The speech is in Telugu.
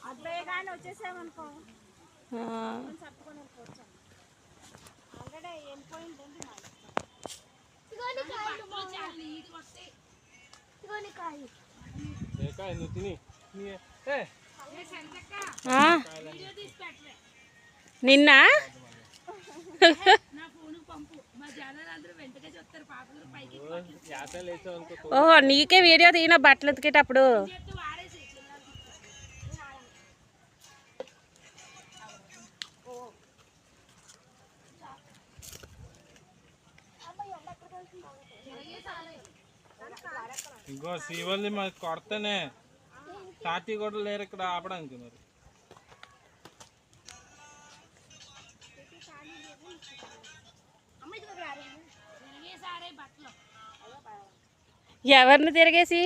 అబ్బాయి కానీ వచ్చేసామనుకో తప్పుకొని వెళ్ళిపోవచ్చు. ఆల్రెడీ వెళ్ళిపోయిందండి నిన్న ఓహో నీకే వీడియో తీన బట్టలు ఉతికేటప్పుడు. ఇంకో శివల్ని మరి కొడతానే తాతి కూడా లేరు ఇక్కడ ఆపడానికి. మరి ఎవరిని తిరిగేసి